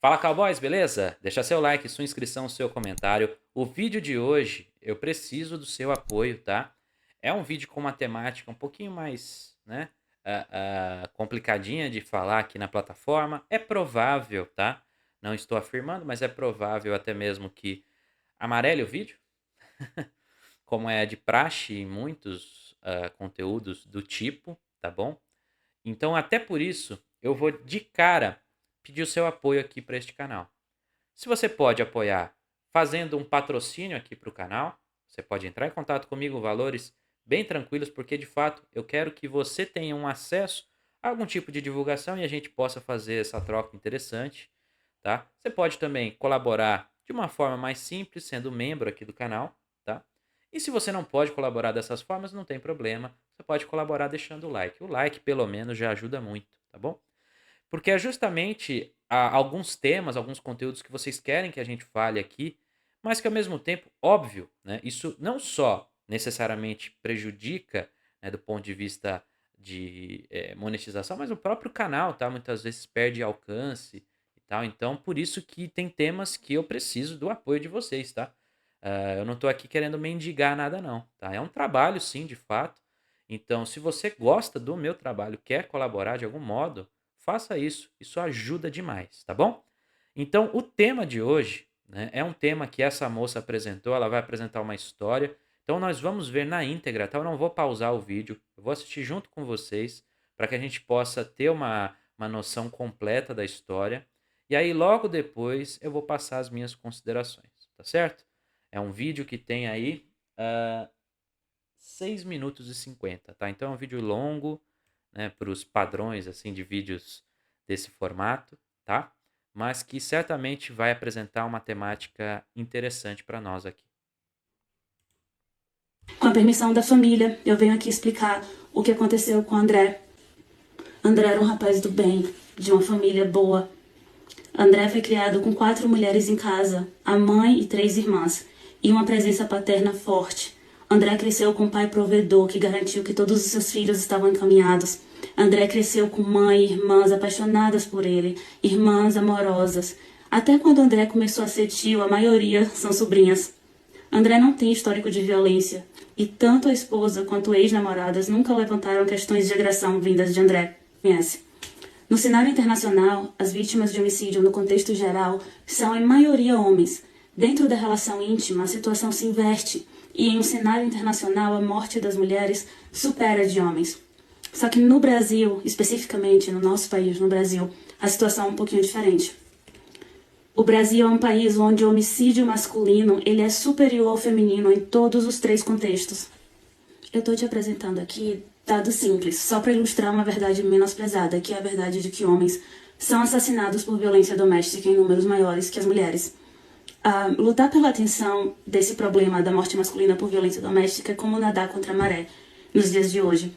Fala, cowboys, beleza? Deixa seu like, sua inscrição, seu comentário. O vídeo de hoje, eu preciso do seu apoio, tá? É um vídeo com uma temática um pouquinho mais, né, complicadinha de falar aqui na plataforma. É provável, tá? Não estou afirmando, mas é provável até mesmo que amarele o vídeo, como é de praxe em muitos conteúdos do tipo, tá bom? Então, até por isso, eu vou de cara pedir o seu apoio aqui para este canal. Se você pode apoiar fazendo um patrocínio aqui para o canal, você pode entrar em contato comigo, valores bem tranquilos, porque de fato eu quero que você tenha um acesso a algum tipo de divulgação e a gente possa fazer essa troca interessante, tá? Você pode também colaborar de uma forma mais simples, sendo membro aqui do canal, tá? E se você não pode colaborar dessas formas, não tem problema, você pode colaborar deixando o like. O like, pelo menos, já ajuda muito, tá bom? Porque é justamente alguns temas, alguns conteúdos que vocês querem que a gente fale aqui, mas que ao mesmo tempo, óbvio, né, isso não só necessariamente prejudica, né, do ponto de vista de monetização, mas o próprio canal, tá? Muitas vezes perde alcance e tal. Então, por isso que tem temas que eu preciso do apoio de vocês, tá? Eu não estou aqui querendo mendigar nada, não, tá? É um trabalho, sim, de fato. Então, se você gosta do meu trabalho, quer colaborar de algum modo, faça isso. Isso ajuda demais, tá bom? Então, o tema de hoje, né, é um tema que essa moça apresentou. Ela vai apresentar uma história. Então, nós vamos ver na íntegra, tá? Eu não vou pausar o vídeo. Eu vou assistir junto com vocês para que a gente possa ter uma noção completa da história. E aí, logo depois, eu vou passar as minhas considerações, tá certo? É um vídeo que tem aí 6 minutos e 50, tá? Então é um vídeo longo, né, para os padrões assim de vídeos desse formato, tá? Mas que certamente vai apresentar uma temática interessante para nós aqui. Com a permissão da família, eu venho aqui explicar o que aconteceu com o André. André era um rapaz do bem, de uma família boa. André foi criado com 4 mulheres em casa, a mãe e 3 irmãs, e uma presença paterna forte. André cresceu com um pai provedor que garantiu que todos os seus filhos estavam encaminhados. André cresceu com mãe e irmãs apaixonadas por ele, irmãs amorosas. Até quando André começou a ser tio, a maioria são sobrinhas. André não tem histórico de violência, e tanto a esposa quanto ex-namoradas nunca levantaram questões de agressão vindas de André. Conhece? No cenário internacional, as vítimas de homicídio no contexto geral são em maioria homens. Dentro da relação íntima, a situação se inverte, e em um cenário internacional a morte das mulheres supera a de homens. Só que no Brasil, especificamente no nosso país, no Brasil, a situação é um pouquinho diferente. O Brasil é um país onde o homicídio masculino ele é superior ao feminino em todos os 3 contextos. Eu estou te apresentando aqui dados simples, só para ilustrar uma verdade menosprezada, que é a verdade de que homens são assassinados por violência doméstica em números maiores que as mulheres. Lutar pela atenção desse problema da morte masculina por violência doméstica é como nadar contra a maré nos dias de hoje.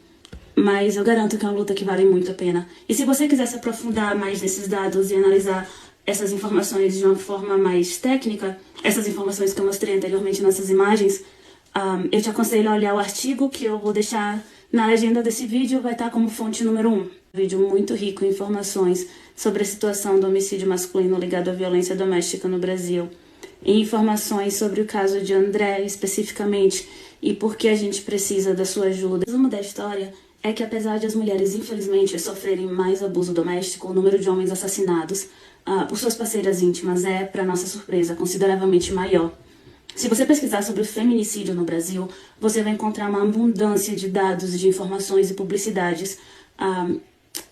Mas eu garanto que é uma luta que vale muito a pena. E se você quiser se aprofundar mais nesses dados e analisar essas informações de uma forma mais técnica, essas informações que eu mostrei anteriormente nessas imagens, eu te aconselho a olhar o artigo que eu vou deixar na legenda desse vídeo, vai estar como fonte número 1. Vídeo muito rico em informações sobre a situação do homicídio masculino ligado à violência doméstica no Brasil, e informações sobre o caso de André especificamente e por que a gente precisa da sua ajuda. O resumo da história é que apesar de as mulheres infelizmente sofrerem mais abuso doméstico, o número de homens assassinados por suas parceiras íntimas é, para nossa surpresa, consideravelmente maior. Se você pesquisar sobre o feminicídio no Brasil, você vai encontrar uma abundância de dados, de informações e publicidades.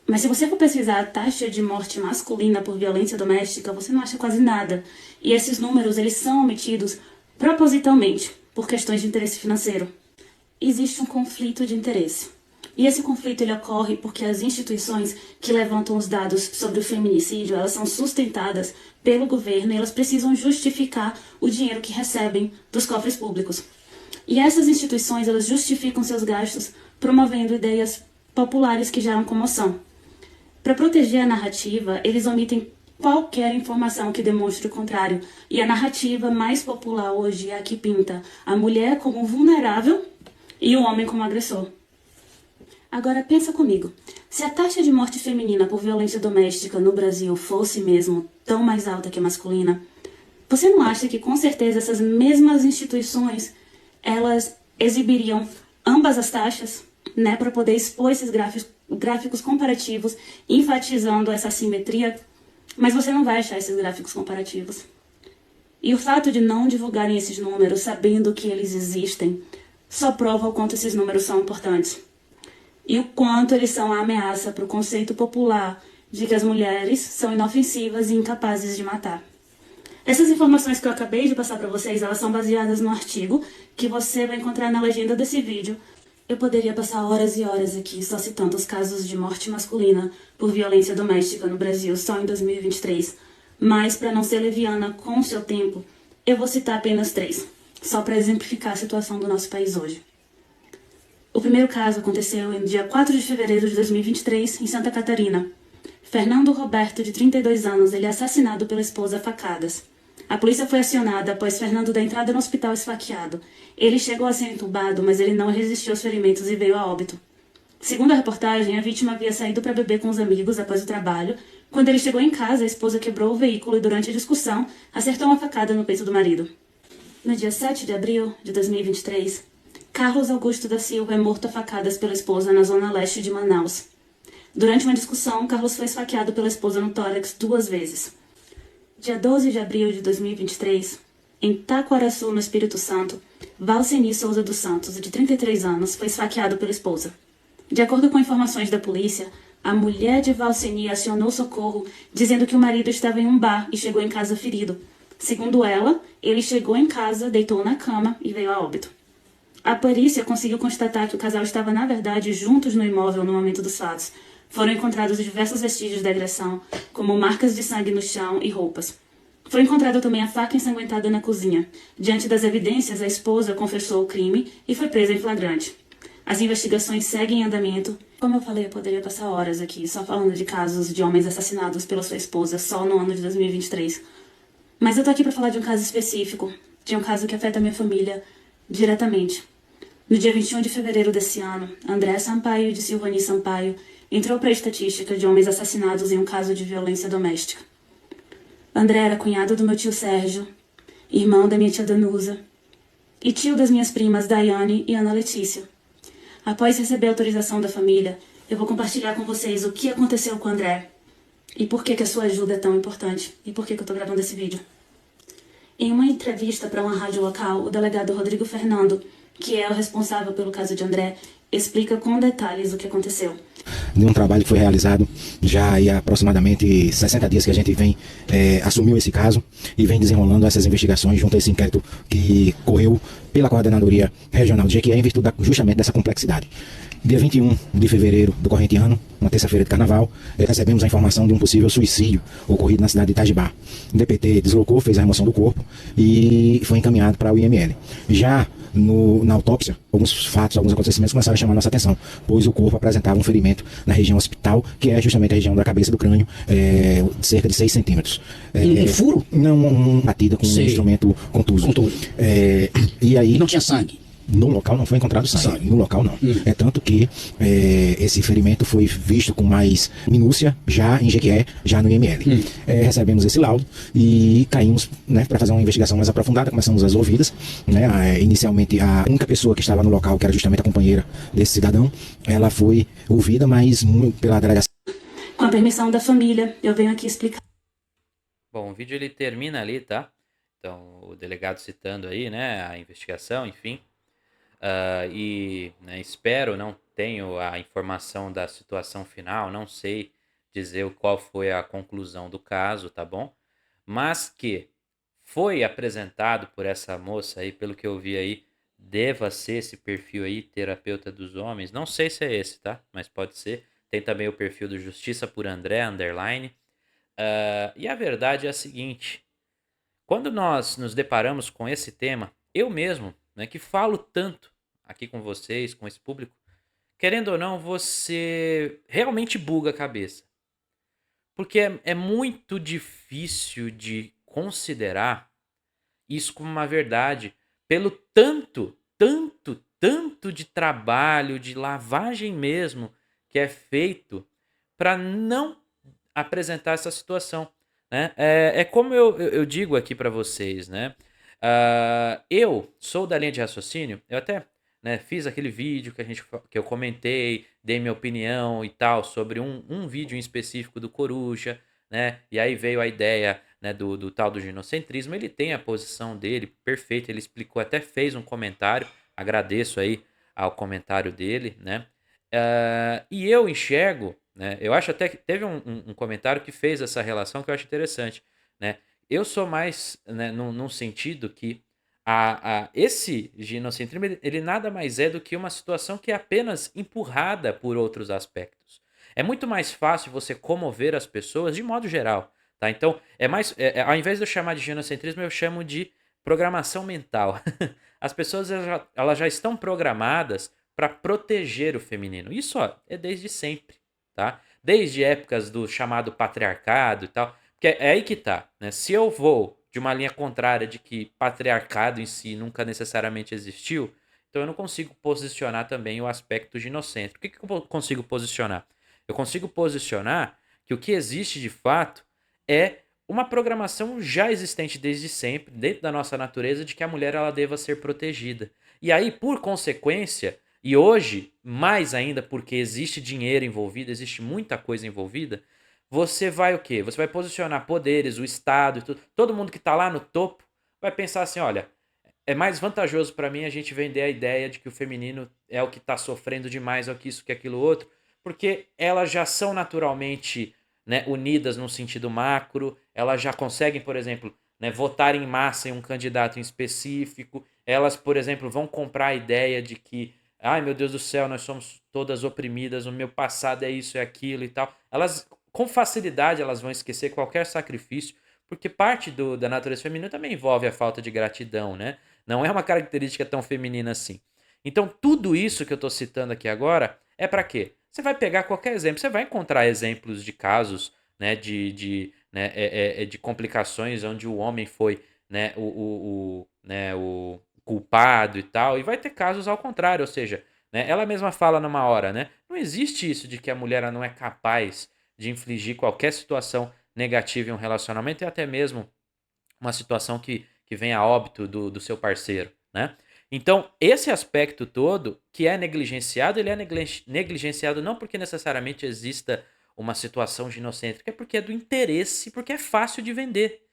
Mas se você for pesquisar a taxa de morte masculina por violência doméstica, você não acha quase nada. E esses números eles são omitidos propositalmente por questões de interesse financeiro. Existe um conflito de interesse. E esse conflito ele ocorre porque as instituições que levantam os dados sobre o feminicídio, elas são sustentadas pelo governo e elas precisam justificar o dinheiro que recebem dos cofres públicos. E essas instituições, elas justificam seus gastos promovendo ideias populares que geram comoção. Para proteger a narrativa, eles omitem qualquer informação que demonstre o contrário. E a narrativa mais popular hoje é a que pinta a mulher como vulnerável e o homem como agressor. Agora pensa comigo, se a taxa de morte feminina por violência doméstica no Brasil fosse mesmo tão mais alta que a masculina, você não acha que com certeza essas mesmas instituições, elas exibiriam ambas as taxas, né, para poder expor esses gráficos comparativos, enfatizando essa assimetria? Mas você não vai achar esses gráficos comparativos. E o fato de não divulgarem esses números, sabendo que eles existem, só prova o quanto esses números são importantes. E o quanto eles são a ameaça para o conceito popular de que as mulheres são inofensivas e incapazes de matar. Essas informações que eu acabei de passar para vocês, elas são baseadas no artigo que você vai encontrar na legenda desse vídeo. Eu poderia passar horas e horas aqui só citando os casos de morte masculina por violência doméstica no Brasil só em 2023. Mas, para não ser leviana com o seu tempo, eu vou citar apenas 3, só para exemplificar a situação do nosso país hoje. O primeiro caso aconteceu em dia 4 de fevereiro de 2023, em Santa Catarina. Fernando Roberto, de 32 anos, ele é assassinado pela esposa a facadas. A polícia foi acionada após Fernando dar entrada no hospital esfaqueado. Ele chegou a ser entubado, mas ele não resistiu aos ferimentos e veio a óbito. Segundo a reportagem, a vítima havia saído para beber com os amigos após o trabalho. Quando ele chegou em casa, a esposa quebrou o veículo e, durante a discussão, acertou uma facada no peito do marido. No dia 7 de abril de 2023, Carlos Augusto da Silva é morto a facadas pela esposa na zona leste de Manaus. Durante uma discussão, Carlos foi esfaqueado pela esposa no tórax 2 vezes. Dia 12 de abril de 2023, em Taquaraçu, no Espírito Santo, Valceni Souza dos Santos, de 33 anos, foi esfaqueado pela esposa. De acordo com informações da polícia, a mulher de Valceni acionou socorro, dizendo que o marido estava em um bar e chegou em casa ferido. Segundo ela, ele chegou em casa, deitou na cama e veio a óbito. A perícia conseguiu constatar que o casal estava, na verdade, juntos no imóvel no momento dos fatos. Foram encontrados diversos vestígios da agressão, como marcas de sangue no chão e roupas. Foi encontrada também a faca ensanguentada na cozinha. Diante das evidências, a esposa confessou o crime e foi presa em flagrante. As investigações seguem em andamento. Como eu falei, eu poderia passar horas aqui só falando de casos de homens assassinados pela sua esposa só no ano de 2023. Mas eu tô aqui para falar de um caso específico, de um caso que afeta a minha família diretamente. No dia 21 de fevereiro desse ano, André Sampaio de Silvani Sampaio entrou para a estatística de homens assassinados em um caso de violência doméstica. André era cunhado do meu tio Sérgio, irmão da minha tia Danusa e tio das minhas primas Daiane e Ana Letícia. Após receber a autorização da família, eu vou compartilhar com vocês o que aconteceu com o André e por que a sua ajuda é tão importante e por que eu estou gravando esse vídeo. Em uma entrevista para uma rádio local, o delegado Rodrigo Fernando, que é o responsável pelo caso de André, explica com detalhes o que aconteceu. De um trabalho que foi realizado já há aproximadamente 60 dias que a gente vem assumiu esse caso e vem desenrolando essas investigações junto a esse inquérito que correu pela Coordenadoria Regional de Jequié em virtude justamente dessa complexidade. Dia 21 de fevereiro do corrente ano, uma terça-feira de carnaval, recebemos a informação de um possível suicídio ocorrido na cidade de Itajibá. O DPT deslocou, fez a remoção do corpo e foi encaminhado para o IML. Já na autópsia, alguns fatos, alguns acontecimentos começaram a chamar a nossa atenção, pois o corpo apresentava um ferimento na região occipital, que é justamente a região da cabeça do crânio, de cerca de 6 centímetros. Um furo? Não, uma batida com um instrumento contuso. E aí... Não tinha sangue? No local não foi encontrado sangue. No local não. É tanto que esse ferimento foi visto com mais minúcia já em Jequié, já no IML. Recebemos esse laudo e caímos, né, para fazer uma investigação mais aprofundada. Começamos as ouvidas. Né, inicialmente, a única pessoa que estava no local, que era justamente a companheira desse cidadão, ela foi ouvida, mas pela delegacia. Com a permissão da família, eu venho aqui explicar. Bom, o vídeo ele termina ali, tá? Então, o delegado citando aí, né, a investigação, enfim. Né, espero, não tenho a informação da situação final, não sei dizer qual foi a conclusão do caso, tá bom? Mas que foi apresentado por essa moça aí, pelo que eu vi aí, deva ser esse perfil aí, terapeuta dos homens, não sei se é esse, tá? Mas pode ser. Tem também o perfil do Justiça por André, underline. E a verdade é a seguinte, quando nós nos deparamos com esse tema, eu mesmo, né, que falo tanto aqui com vocês, com esse público, querendo ou não, você realmente buga a cabeça. Porque é muito difícil de considerar isso como uma verdade, pelo tanto de trabalho, de lavagem mesmo, que é feito para não apresentar essa situação, né? É como eu digo aqui para vocês, né? Eu sou da linha de raciocínio, eu até, né, fiz aquele vídeo que eu comentei, dei minha opinião e tal sobre um vídeo em específico do Coruja, né? E aí veio a ideia, né, do tal do ginocentrismo. Ele tem a posição dele, perfeito, ele explicou, até fez um comentário, agradeço aí ao comentário dele, né? E eu enxergo, né? Eu acho até que teve um comentário que fez essa relação que eu acho interessante, né? Eu sou mais, né, num sentido que esse ginocentrismo ele nada mais é do que uma situação que é apenas empurrada por outros aspectos. É muito mais fácil você comover as pessoas de modo geral, tá? Então, ao invés de eu chamar de ginocentrismo, eu chamo de programação mental. As pessoas elas já estão programadas para proteger o feminino. Isso, ó, é desde sempre, tá? Desde épocas do chamado patriarcado e tal. Porque é aí que tá, né? Se eu vou de uma linha contrária de que patriarcado em si nunca necessariamente existiu, então eu não consigo posicionar também o aspecto ginocêntrico. O que eu consigo posicionar? Eu consigo posicionar que o que existe de fato é uma programação já existente desde sempre, dentro da nossa natureza, de que a mulher ela deva ser protegida. E aí, por consequência, e hoje, mais ainda porque existe dinheiro envolvido, existe muita coisa envolvida, você vai o quê? Você vai posicionar poderes, o Estado, e tudo, todo mundo que está lá no topo vai pensar assim, olha, é mais vantajoso para mim a gente vender a ideia de que o feminino é o que está sofrendo demais, é o que isso, que aquilo outro, porque elas já são naturalmente, né, unidas num sentido macro, elas já conseguem, por exemplo, né, votar em massa em um candidato em específico, elas, por exemplo, vão comprar a ideia de que, ai meu Deus do céu, nós somos todas oprimidas, o meu passado é isso, é aquilo e tal. Elas, com facilidade, elas vão esquecer qualquer sacrifício, porque parte da natureza feminina também envolve a falta de gratidão, né? Não é uma característica tão feminina assim. Então, tudo isso que eu estou citando aqui agora é para quê? Você vai pegar qualquer exemplo, você vai encontrar exemplos de casos, né, de complicações onde o homem foi, né, o culpado e tal, e vai ter casos ao contrário, ou seja, né, ela mesma fala numa hora, né, não existe isso de que a mulher ela não é capaz de infligir qualquer situação negativa em um relacionamento e até mesmo uma situação que vem a óbito do seu parceiro, né? Então, esse aspecto todo que é negligenciado, ele é negligenciado não porque necessariamente exista uma situação ginocêntrica, é porque é do interesse, porque é fácil de vender.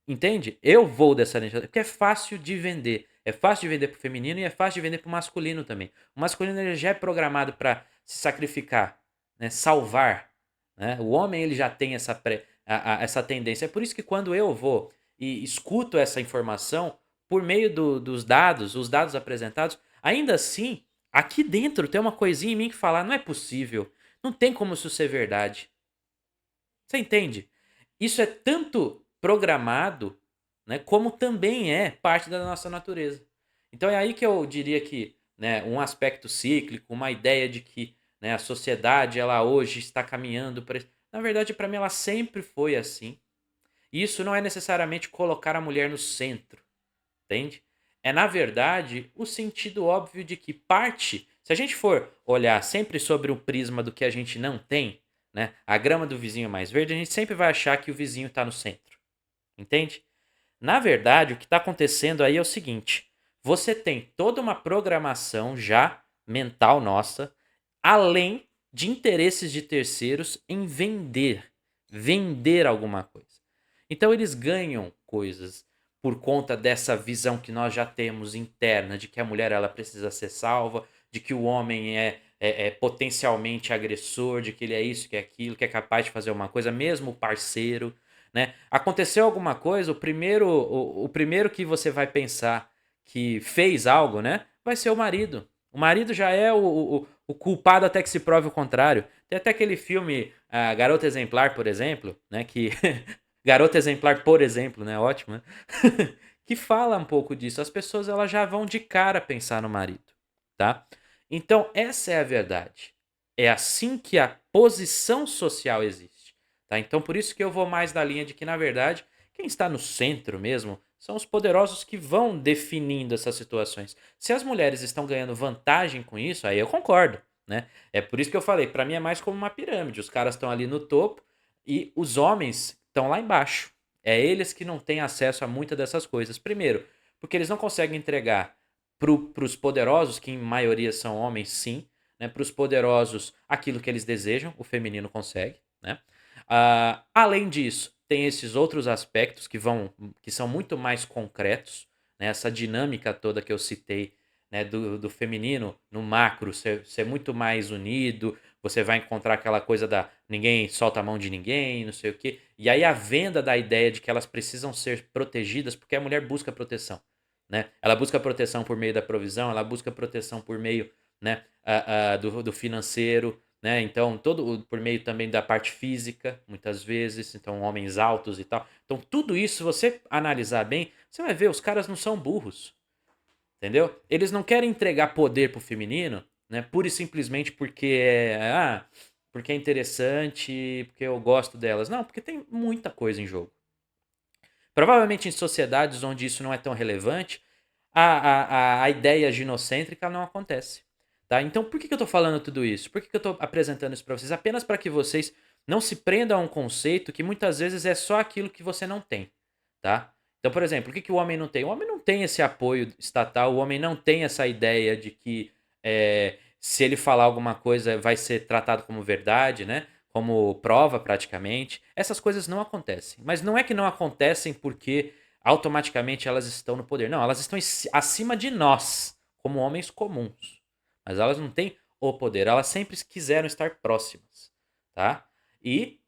Entende? Eu vou dessa linha, porque é fácil de vender. É fácil de vender pro feminino e é fácil de vender pro masculino também. O masculino ele já é programado para se sacrificar, né? Salvar, né? O homem ele já tem essa tendência. É por isso que quando eu vou e escuto essa informação por meio dos dados, os dados apresentados, ainda assim, aqui dentro tem uma coisinha em mim que fala, não é possível. Não tem como isso ser verdade. Você entende? Isso é tanto programado, né, como também é parte da nossa natureza. Então é aí que eu diria que, né, um aspecto cíclico, uma ideia de que, né, a sociedade ela hoje está caminhando para, na verdade, para mim ela sempre foi assim. E isso não é necessariamente colocar a mulher no centro, entende? É na verdade o sentido óbvio de que parte, se a gente for olhar sempre sobre o prisma do que a gente não tem, né? A grama do vizinho é mais verde, a gente sempre vai achar que o vizinho está no centro. Entende? Na verdade, o que está acontecendo aí é o seguinte: você tem toda uma programação já mental nossa, além de interesses de terceiros em vender alguma coisa. Então eles ganham coisas por conta dessa visão que nós já temos interna de que a mulher ela precisa ser salva, de que o homem é potencialmente agressor, de que ele é isso, que é aquilo, que é capaz de fazer uma coisa, mesmo o parceiro, né? Aconteceu alguma coisa, o primeiro que você vai pensar que fez algo, né? Vai ser o marido. O marido já é o culpado até que se prove o contrário. Tem até aquele filme Garota Exemplar, por exemplo, né? Que Garota Exemplar, por exemplo, né? Ótimo, né? Que fala um pouco disso. As pessoas elas já vão de cara pensar no marido, tá? Então, essa é a verdade. É assim que a posição social existe, tá? Então, por isso que eu vou mais na linha de que, na verdade, quem está no centro mesmo São os poderosos que vão definindo essas situações. Se as mulheres estão ganhando vantagem com isso, aí eu concordo, né? É por isso que eu falei, para mim é mais como uma pirâmide. Os caras estão ali no topo e os homens estão lá embaixo. É eles que não têm acesso a muitas dessas coisas. Primeiro, porque eles não conseguem entregar para os poderosos, que em maioria são homens, sim, né? Para os poderosos aquilo que eles desejam, o feminino consegue, né? Além disso, tem esses outros aspectos que são muito mais concretos, né? Essa dinâmica toda que eu citei, né? Do feminino no macro ser muito mais unido, você vai encontrar aquela coisa da ninguém solta a mão de ninguém, não sei o quê. E aí a venda da ideia de que elas precisam ser protegidas, porque a mulher busca proteção, né? Ela busca proteção por meio da provisão, ela busca proteção por meio, né, do financeiro, né? Então, por meio também da parte física, muitas vezes, então homens altos e tal. Então, tudo isso, se você analisar bem, você vai ver, os caras não são burros, entendeu? Eles não querem entregar poder pro feminino, né, pura e simplesmente porque é interessante, porque eu gosto delas. Não, porque tem muita coisa em jogo. Provavelmente em sociedades onde isso não é tão relevante, a ideia ginocêntrica não acontece. Tá? Então, por que eu estou falando tudo isso? Por que eu estou apresentando isso para vocês? Apenas para que vocês não se prendam a um conceito que muitas vezes é só aquilo que você não tem. Tá? Então, por exemplo, o que o homem não tem? O homem não tem esse apoio estatal, o homem não tem essa ideia de que se ele falar alguma coisa vai ser tratado como verdade, né? Como prova praticamente. Essas coisas não acontecem. Mas não é que não acontecem porque automaticamente elas estão no poder. Não, elas estão acima de nós, como homens comuns. Mas elas não têm o poder, elas sempre quiseram estar próximas, tá? E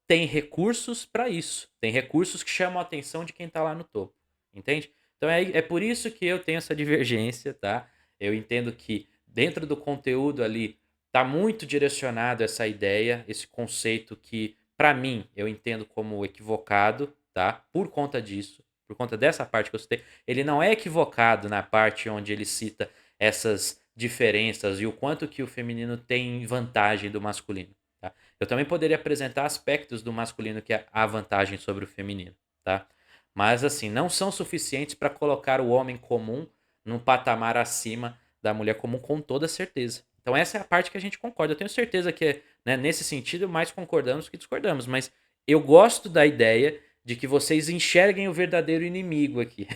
tem recursos para isso. Tem recursos que chamam a atenção de quem está lá no topo, entende? Então é por isso que eu tenho essa divergência, tá? Eu entendo que dentro do conteúdo ali tá muito direcionado essa ideia, esse conceito que para mim eu entendo como equivocado, tá? Por conta disso, por conta dessa parte que eu citei, ele não é equivocado na parte onde ele cita essas diferenças e o quanto que o feminino tem vantagem do masculino, tá? Eu também poderia apresentar aspectos do masculino que há vantagem sobre o feminino, tá? Mas assim, não são suficientes para colocar o homem comum num patamar acima da mulher comum com toda certeza. Então essa é a parte que a gente concorda. Eu tenho certeza que, né, nesse sentido mais concordamos que discordamos, mas eu gosto da ideia de que vocês enxerguem o verdadeiro inimigo aqui.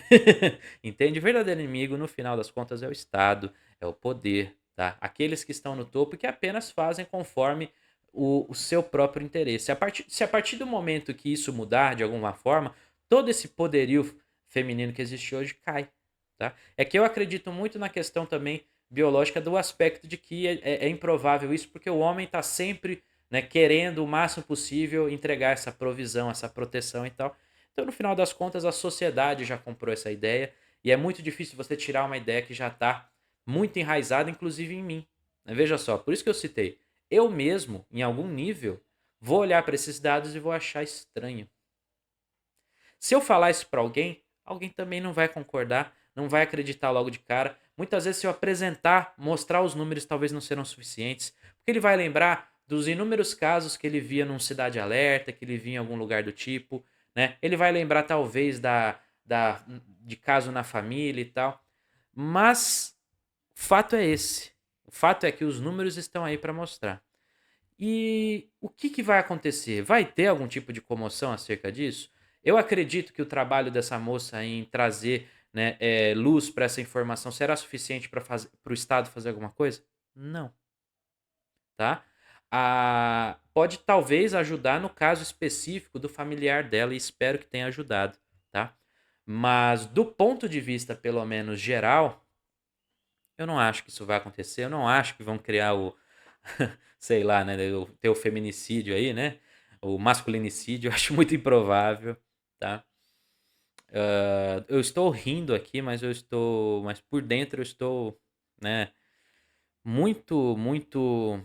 Entende? O verdadeiro inimigo, no final das contas, é o Estado, é o poder, tá? Aqueles que estão no topo que apenas fazem conforme o seu próprio interesse. Se a partir do momento que isso mudar de alguma forma, todo esse poderio feminino que existe hoje cai. Tá? É que eu acredito muito na questão também biológica do aspecto de que é improvável isso, porque o homem está sempre, né, querendo o máximo possível entregar essa provisão, essa proteção e tal. Então, no final das contas, a sociedade já comprou essa ideia e é muito difícil você tirar uma ideia que já está muito enraizada, inclusive em mim. Veja só, por isso que eu citei. Eu mesmo, em algum nível, vou olhar para esses dados e vou achar estranho. Se eu falar isso para alguém, alguém também não vai concordar, não vai acreditar logo de cara. Muitas vezes, se eu apresentar, mostrar os números, talvez não serão suficientes, porque ele vai lembrar dos inúmeros casos que ele via num Cidade Alerta, que ele via em algum lugar do tipo, né? Ele vai lembrar, talvez, de caso na família e tal. Mas o fato é esse. O fato é que os números estão aí para mostrar. E o que vai acontecer? Vai ter algum tipo de comoção acerca disso? Eu acredito que o trabalho dessa moça em trazer, né, luz para essa informação será suficiente para o Estado fazer alguma coisa? Não, tá? Pode talvez ajudar no caso específico do familiar dela e espero que tenha ajudado, tá? Mas do ponto de vista, pelo menos geral, eu não acho que isso vai acontecer. Eu não acho que vão criar sei lá, né, ter o feminicídio aí, né? O masculinicídio, eu acho muito improvável, tá? Eu estou rindo aqui, mas por dentro eu estou, né, muito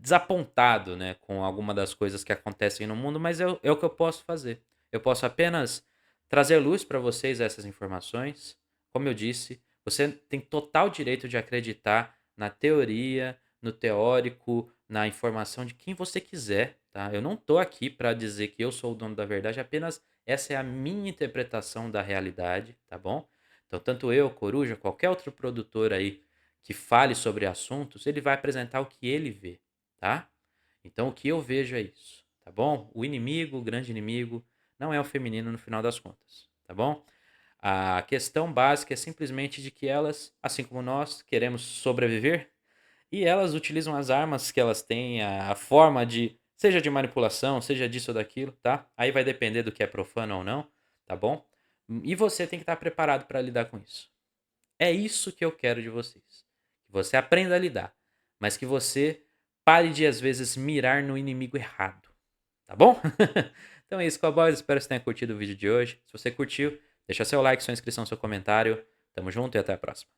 desapontado, né, com alguma das coisas que acontecem no mundo, mas é o que eu posso fazer. Eu posso apenas trazer luz para vocês essas informações. Como eu disse, você tem total direito de acreditar na teoria, no teórico, na informação de quem você quiser, tá? Eu não tô aqui para dizer que eu sou o dono da verdade, apenas Essa é a minha interpretação da realidade, tá bom? Então, tanto eu, Coruja, qualquer outro produtor aí que fale sobre assuntos, ele vai apresentar o que ele vê, tá? Então, o que eu vejo é isso, tá bom? O inimigo, o grande inimigo, não é o feminino no final das contas, tá bom? A questão básica é simplesmente de que elas, assim como nós, queremos sobreviver e elas utilizam as armas que elas têm, a forma de, seja de manipulação, seja disso ou daquilo, tá? Aí vai depender do que é profano ou não, tá bom? E você tem que estar preparado para lidar com isso. É isso que eu quero de vocês. Que você aprenda a lidar, mas que você pare de, às vezes, mirar no inimigo errado, tá bom? Então é isso, cowboys. Espero que você tenha curtido o vídeo de hoje. Se você curtiu, deixa seu like, sua inscrição, seu comentário. Tamo junto e até a próxima.